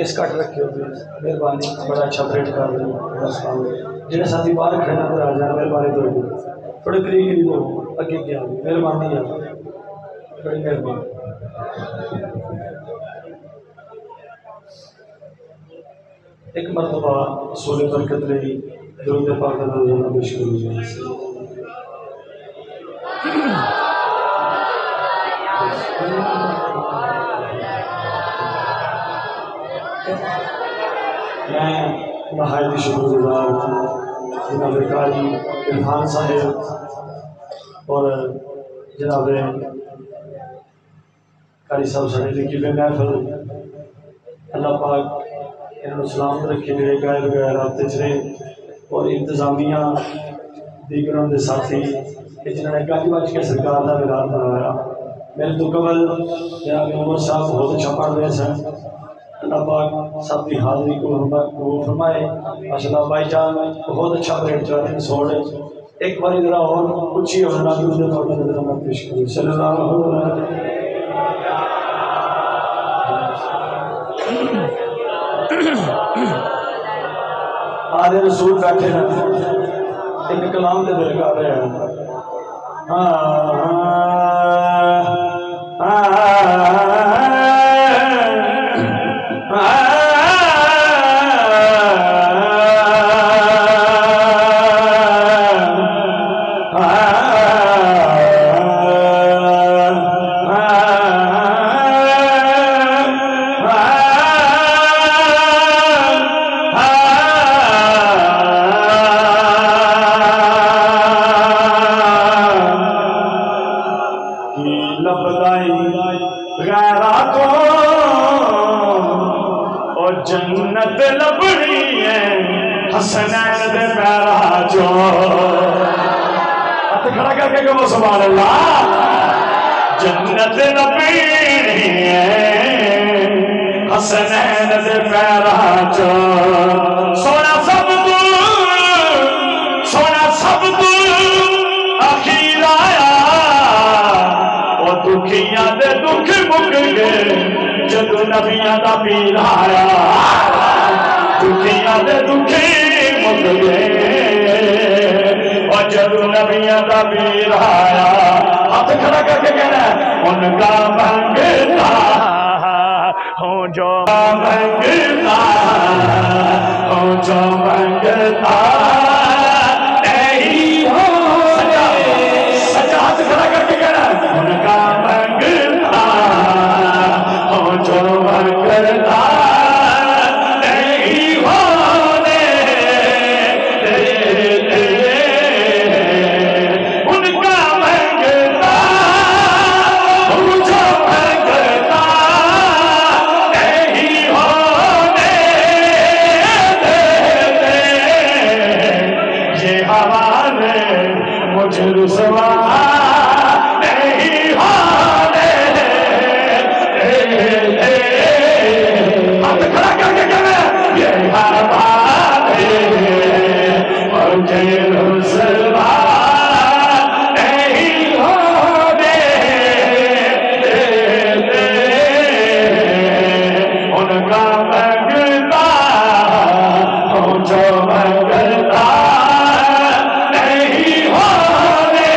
Face cut रखे हो मेहरबानी बड़ा अच्छा ऑपरेट कर रहे हो जो साथी बाहर खड़े नजर आ जाए मेहरबानी थोड़े करीब करीब हो अगे क्या मेहरबानी है बड़ी मेहरबानी एक मरतबा सोने बरकत रही दरूद पाक का रोज़ाना पेश करूँ मैं नहायत शुक्रगुजार जनाब कारी इरफान साहेब और जनाब कारी साहब साढ़े लिखी हुए महफल अल्लाह पाक इन्होंने सलामत रखे मेरे गाए बगैर रास्ते च रहे और इंतजामिया दीगर के साथी जिन्होंने गज बज के सरकार का विरान बनाया मेरे तो कबल जनाब उमर साहब बहुत अच्छा पढ़ रहे सन अल्लाह पाक सबकी हाजिरी को कबूल फरमाए माशाअल्लाह भाईजान बहुत अच्छा परेड चला रहे सोच एक बार जरा और पूछिए पेश करिए सल्लल्लाहु अलैहि आधे रसूल बैठे ना एक कलाम के दिल कर रहे हैं जन्नत लभनी है हसनैन दे पैरा चो हाथ खड़ा करके कहो सुभान अल्लाह जन्नत लभनी है हसनैन दे पैरा चो सोना सब तू अखीर आया ओ दुखियां दे दुख मुक गए जदू नबियां दा पीर आया दुखियां दे दुखी मुक गए और जदू नबियां दा पीर आया हाथ खड़ा करके कहना उनका मंगता हो जो मंगता हो जो मंगता नहीं हो सजा हाथ खड़ा करके कहना उनका मंगता जो करता नहीं होने उनका मंगता जो मंगता नहीं होने ये हवाले मुझे रुसवा उनका मंगता जो मंगता नहीं होने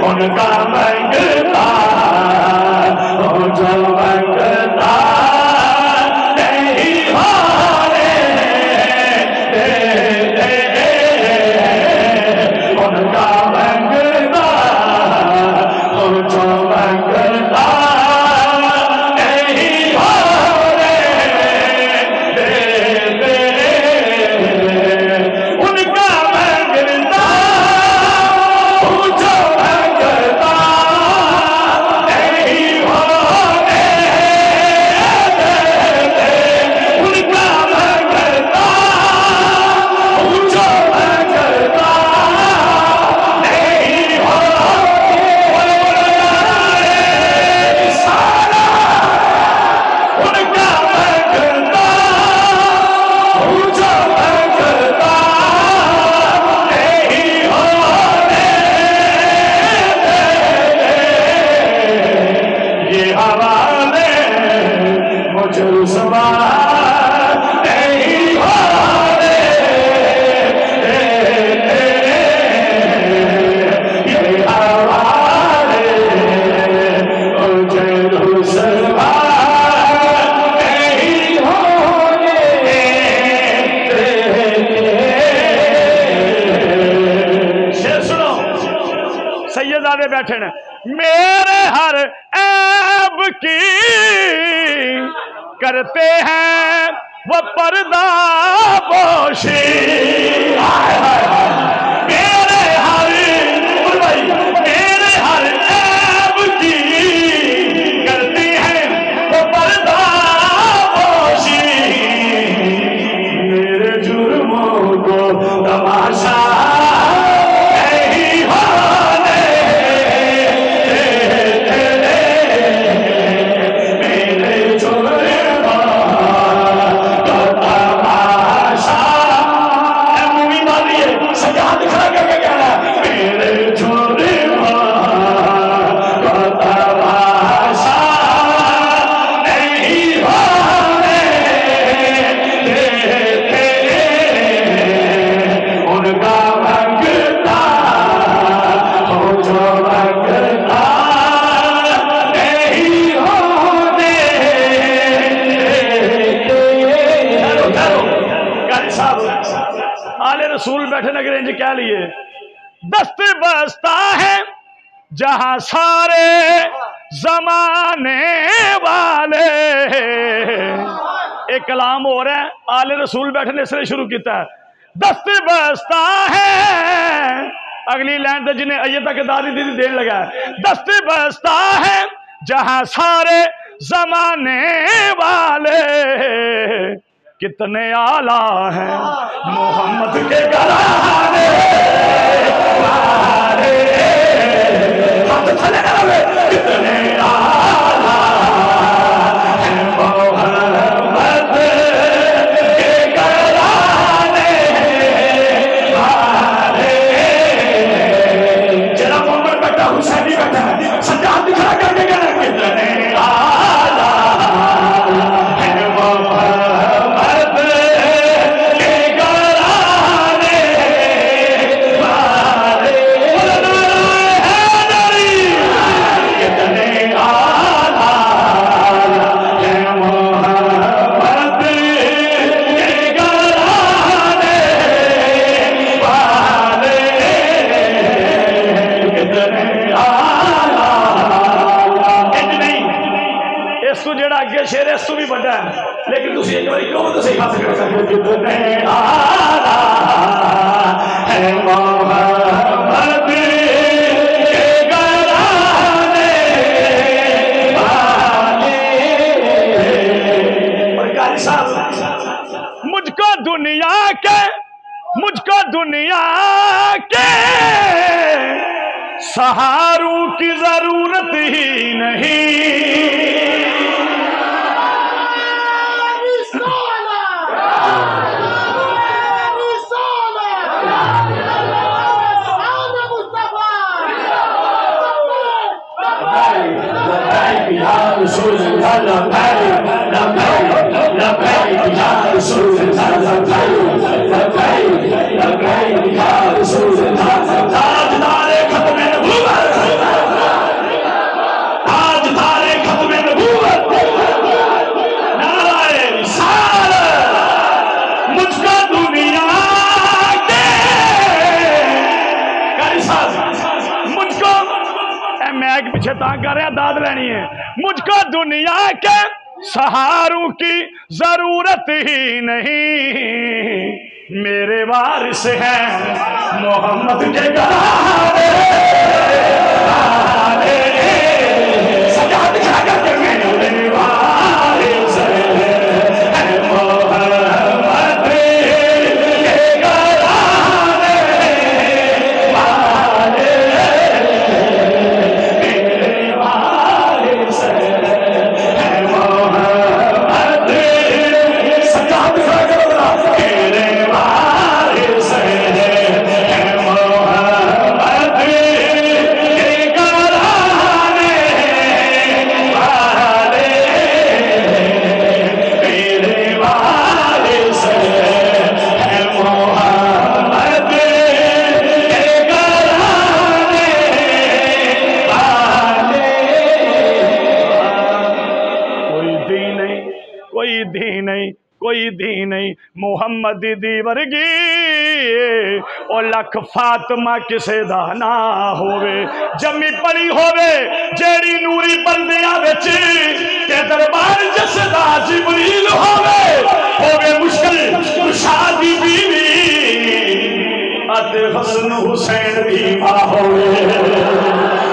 उनका मंगता जो मंगता नहीं होने उनका मंगता जो बैठे न, मेरे हर ऐब की करते हैं वो पर्दा पोशी। मेरे हर ऐब की करते हैं वो पर्दा पोशी। मेरे जुर्मों को तमाशा नहीं होने मेरे जुर्मों को तमाशा। मूवी मार रही है, सजाद खड़ा करके कह रहा है मेरे जुर्मों को तमाशा नहीं होने उनका भगता हो जो भगता नहीं होने। आले रसूल बैठे नगर इंज कह लिए, दस्त बसता है जहां सारे जमाने वाले। एक कलाम हो रहा है, आले रसूल बैठे ने इसलिए शुरू किया, दस्त बसता है। अगली लाइन तो जिन्हें अये तक दादी दीदी देने लगा, दस्त बसता है जहां सारे जमाने वाले। कितने आला हैं मोहम्मद के घराने वाले। हाथ थले लगे, कितने आला हैं मोहम्मद के घराने वाले। जरा मोहम्मद बैठा, हुसैनी बैठा, सज्जाद दिखा करके कहना, कितने आला हैं मोहम्मद शेर इस तो भी बड़ा है, लेकिन तुम एक बार कहो तो सही हाथ कर, कितने आला है मोहम्मद के घराने वाले। और कारी साहब, मुझको दुनिया के सहारों की जरूरत ही नहीं। पीछे ताक कर रहे दाद लेनी है। मुझको दुनिया के सहारों की जरूरत ही नहीं, मेरे वारिस हैं मोहम्मद के घराने वाले। सजा दिखा करके मेरे वारिस हैं मोहम्मद के घराने वाले। मेरे वारिस हैं मोहम्मद, सजा दिखा कर मेरे वारिस हैं मोहम्मद के घराने वाले। मेरे वारिस हैं मोहम्मद के घराने वाले। कोई दी नहीं, कोई दी नहीं, कोई दी नहीं मोहम्मद दी वर्गी ओ लख फातिमा किसे दा ना होवे जम्मी पड़ी होवे जेड़ी नूरी बंदियां विच ते दरबार जसदा जिबरील होवे मुश्किल शादी बीवी अते हसन हुसैन दी मां होवे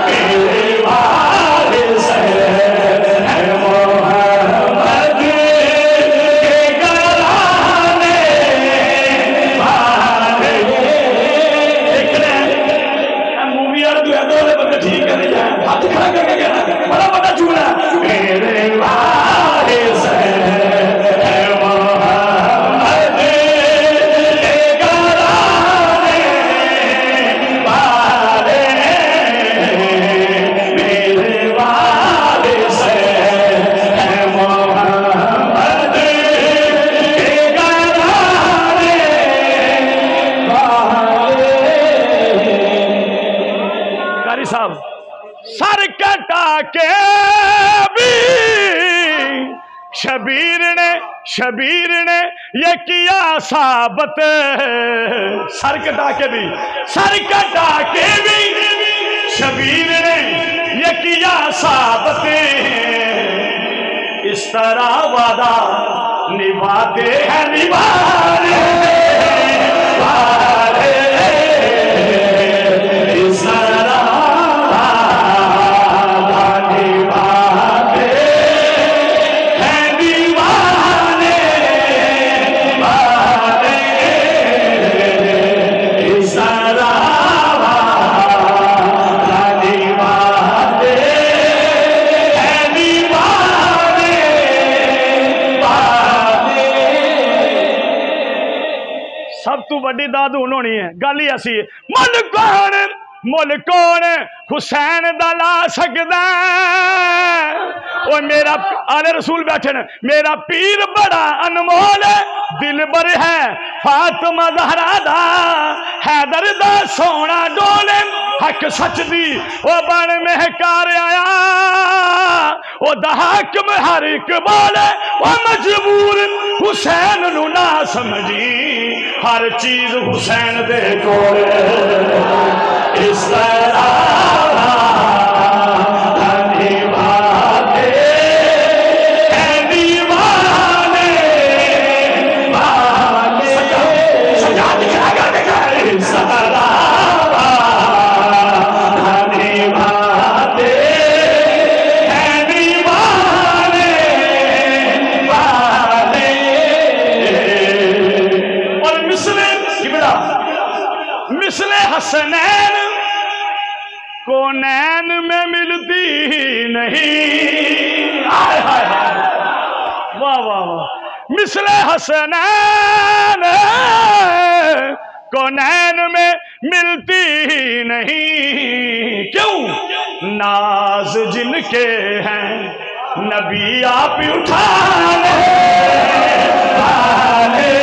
मेरे वारिस है मोहम्मद के घराने वाले। मूवी वाले दो बंदे ठीक करे जाए हाथ खड़ा करके कहना बड़ा बड़ा चूड़ा मेरे वारिस है मोहम्मद के घराने वाले मेरे वारिस है मोहम्मद के घराने वाले। कारी साहब सर कटा के भी शबीर ने ये किया साबत सर कटा के भी शबीर ने ये किया साबत इस तरह वादा निभाते हैं निभाने वाले इस तरह वादा निभाते हैं निभाने वाले इस तरह वादा निभाते हैं निभाने वाले। सब तू बड़ी दाद हुण होनी है गल ही ऐसी है मुल कौन हुसैन दा ला सकदा ओ मेरा आले रसूल बैठे न मेरा पीर बड़ा अनमोल दिलबर है फातिमा ज़हरा दा हैदर दा सोना डोले हक सच दी ओ बन महकार आया ओ हाकिम हर एक बोले ओ मजबूर हुसैन नू ना समझी हर चीज हुसैन दे कोल इस तरह निभाते हैं निभाने वाले। सजा दिखा इस तरह निभाते हैं निभाने वाले। और मिसले हसनैन को नैन में मिलती नहीं हाय हाय वाह वाह वाह मिसले हसनैन को नैन में मिलती नहीं क्यों नाज जिनके हैं नबी आप उठाने वाले